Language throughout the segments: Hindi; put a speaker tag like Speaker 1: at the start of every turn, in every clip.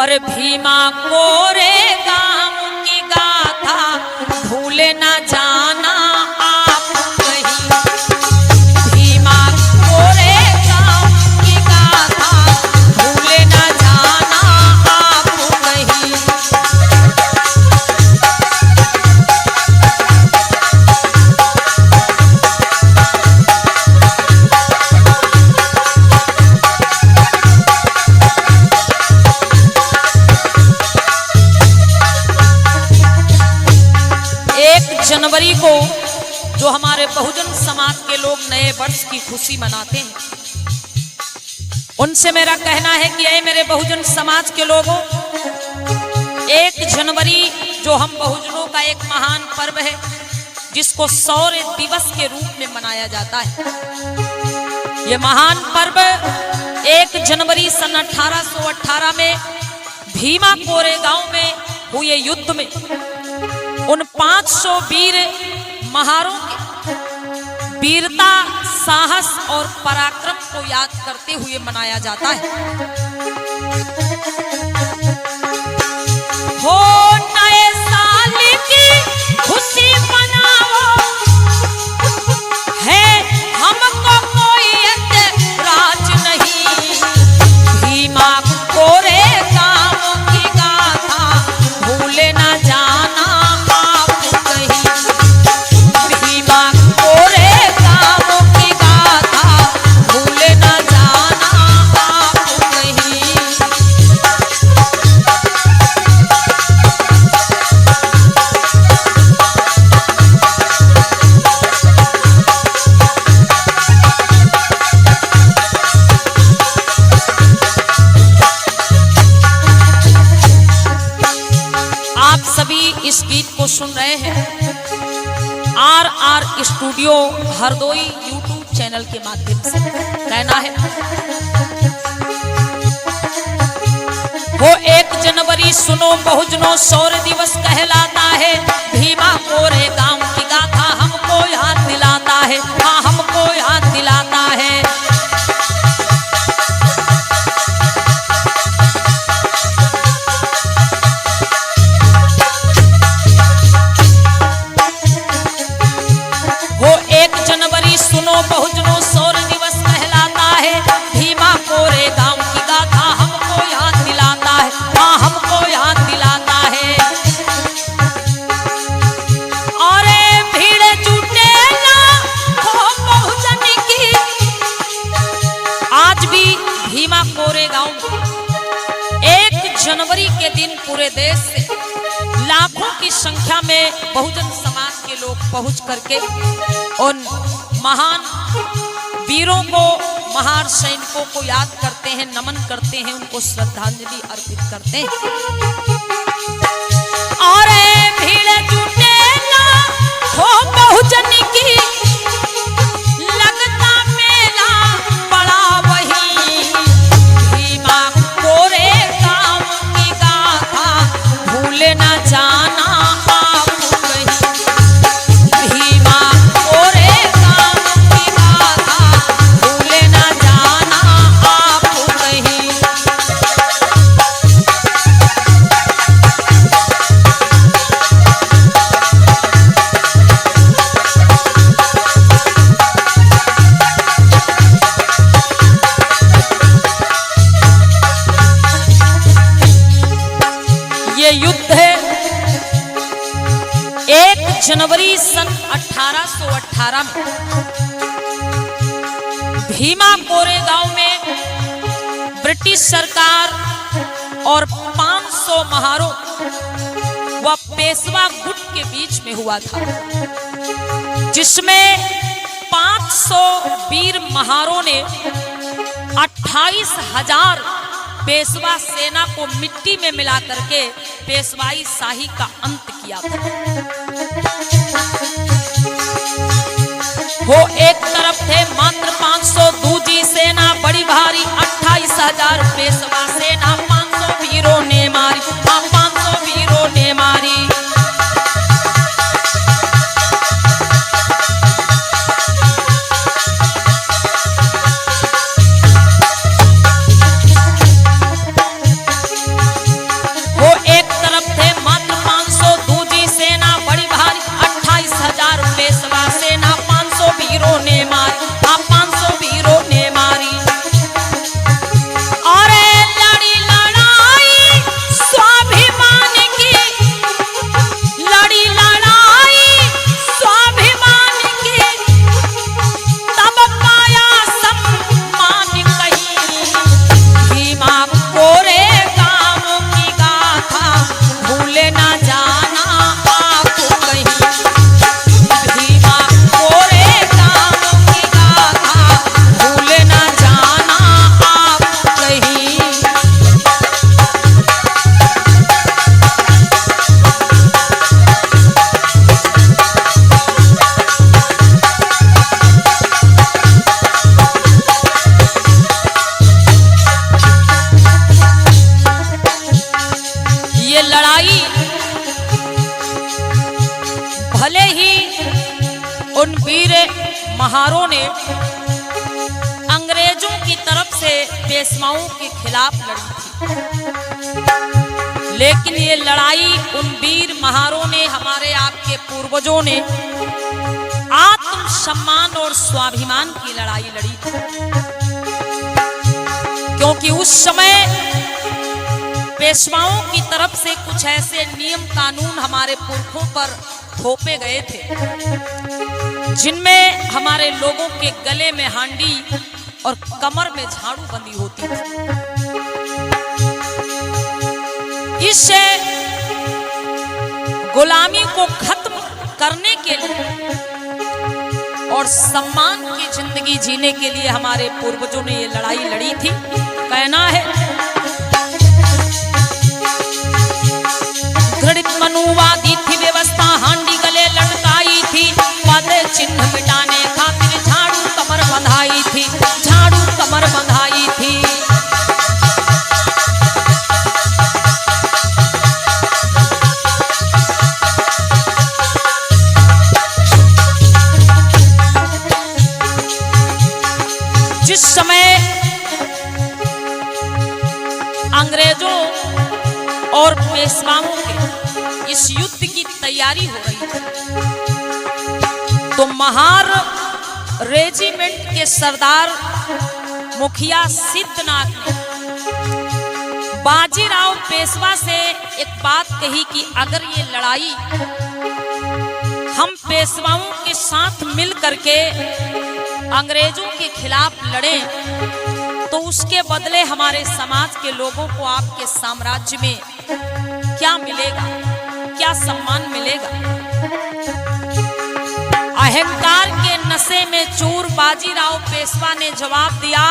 Speaker 1: पर भीमा कोरे गांव की गाथा भूले ना जाना आप कहीं। भीमा कोरे गांव की गाथा भूले ना जाना आप कहीं। जनवरी को जो हमारे बहुजन समाज के लोग नए वर्ष की खुशी मनाते हैं, उनसे मेरा कहना है कि ऐ मेरे बहुजन समाज के लोगों, 1 जनवरी जो हम बहुजनों का एक महान पर्व है, जिसको शौर्य दिवस के रूप में मनाया जाता है। ये महान पर्व 1 जनवरी सन 1818 में भीमा कोरेगांव में हुए युद्ध में उन 500 वीर महारों के वीरता, साहस और पराक्रम को याद करते हुए मनाया जाता है। हो नए साल की खुशी मनाओ, है हमको कोई ऐतराज नहीं। भीमा कोरेगांव की गाथा भूले ना जाना इस गीत को सुन रहे हैं RR studio Hardoi YouTube channel के माध्यम से। कहना है वो 1 जनवरी सुनो बहुजनों शौर्य दिवस कहलाता है। भीमा कोरेगांव की गाथा हमको याद दिलाता है, हाँ हमको याद दिलाता है। सुनो बहुजनों शौर्य दिवस कहलाता है। भीमा कोरेगांव की गाथा हमको याद दिलाता है, हाँ हमको याद दिलाता है। और भीड़ जुटे ना हो बहुजन की, आज भी भीमा कोरेगांव 1 जनवरी के दिन पूरे देश से लाखों की संख्या में बहुजन समाज के लोग पहुंच करके उन महान वीरों को, महान सैनिकों को याद करते हैं, नमन करते हैं, उनको श्रद्धांजलि अर्पित करते हैं। और भीड़ जुटे ना हो बहुजन की, लगता मेला बड़ा वही। भीमा कोरेगांव की गाथा भूले ना जाना आप कहीं। भीमा जनवरी सन 1818 में भीमा कोरेगांव में ब्रिटिश सरकार और 500 महारों व पेशवा गुट के बीच में हुआ था, जिसमें 500 वीर महारों ने 28,000 पेशवा सेना को मिट्टी में मिला करके पेशवाई शाही का अंत किया था। वो एक तरफ थे मात्र 500 दूजी सेना बड़ी भारी, 28,000 पेशवा सेना 500 वीरों ने मारी, 500 वीरों ने मारी। उन वीर महारों ने अंग्रेजों की तरफ से पेशवाओं के खिलाफ लड़ी थी, लेकिन ये लड़ाई उन वीर महारों ने, हमारे आपके पूर्वजों ने आत्म सम्मान और स्वाभिमान की लड़ाई लड़ी थी। क्योंकि उस समय पेशवाओं की तरफ से कुछ ऐसे नियम कानून हमारे पुरखों पर थोपे गए थे, जिनमें हमारे लोगों के गले में हांडी और कमर में झाड़ू बंदी होती थी। इस गुलामी को खत्म करने के लिए और सम्मान की जिंदगी जीने के लिए हमारे पूर्वजों ने ये लड़ाई लड़ी थी। कहना है घृणित मनुवादी थी व्यवस्था, हांडी गले लटकाई थी, पद चिन्ह मिटाने खातिर झाड़ू कमर बंधाई थी, झाड़ू कमर बंधाई थी। जिस समय अंग्रेजों और पेशवाओं के इस युद्ध की तैयारी हो रही थी, तो महार रेजिमेंट के सरदार मुखिया सिद्धनाथ ने बाजीराव पेशवा से एक बात कही कि अगर ये लड़ाई हम पेशवाओं के साथ मिल करके अंग्रेजों के खिलाफ लड़े, तो उसके बदले हमारे समाज के लोगों को आपके साम्राज्य में क्या मिलेगा, क्या सम्मान मिलेगा। अहंकार के नशे में चूर बाजीराव पेशवा ने जवाब दिया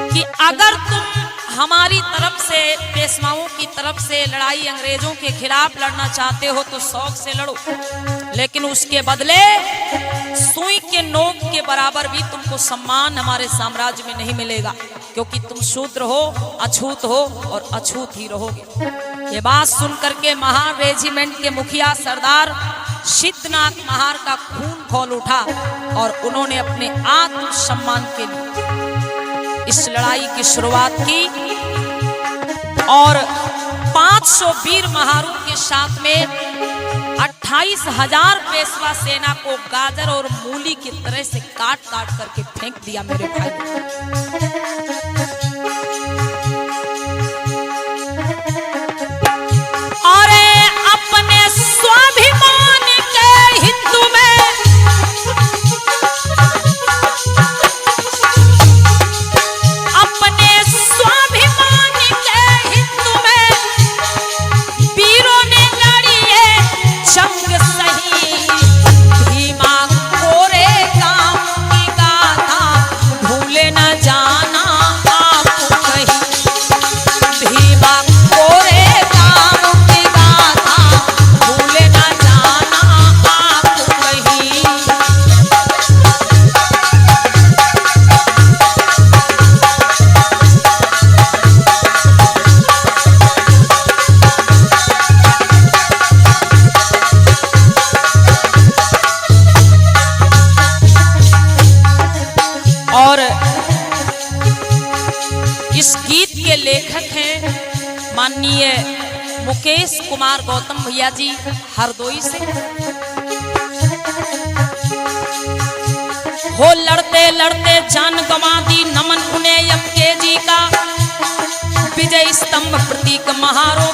Speaker 1: कि अगर तुम हमारी तरफ से, पेशवाओं की तरफ से लड़ाई अंग्रेजों के खिलाफ लड़ना चाहते हो तो शौक से लड़ो, लेकिन उसके बदले सुई के नोक के बराबर भी तुमको सम्मान हमारे साम्राज्य में नहीं मिलेगा, क्योंकि तुम शूद्र हो, अछूत हो और अछूत ही रहोगे। ये बात सुन करके महार रेजिमेंट के मुखिया सरदार सिद्धनाथ महार का खून खौल उठा और उन्होंने अपने आत्म सम्मान के लिए इस लड़ाई की शुरुआत की और 500 वीर महारों के साथ में 28,000 पेशवा सेना को गाजर और मूली की तरह से काट काट करके फेंक दिया मेरे भाई। और अपने स्वाभिमान के हिंदू में अपने स्वाभिमान के हिंदू में वीरों ने लड़ी है जंग सही, भीमा कोरे काम की गाथा भूले न जाना आप कहीं, भीमा कोरे काम की गाथा भूले न जाना आप कहीं। और इस गीत के लेखक हैं माननीय मुकेश कुमार गौतम भैया जी हरदोई से। हो लड़ते लड़ते जान गंवा दी, नमन उन्हें यमके जी का, विजय स्तंभ प्रतीक महारो